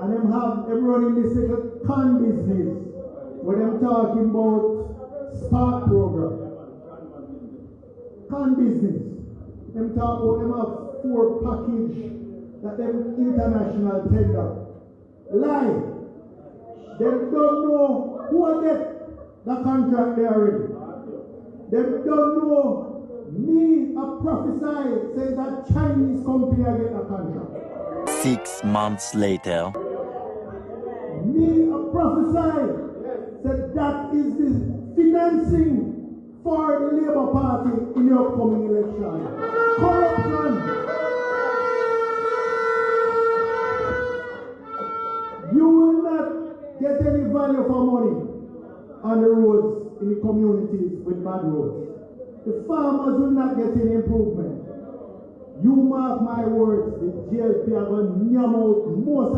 And them running this little con business where them talking about Spark program. Con business. Them talk about them have 4 package that them international tender. Lie. They don't know who will get the contract there already. They don't know. Me a prophesy says that Chinese company will get a contract. 6 months later. Me a prophesy said that is the financing for the Labour Party in the upcoming election. Corruption. You will not get any value for money on the roads in the communities with bad roads. The farmers will not get any improvement. You mark my words, the JLP are going to nyam out most of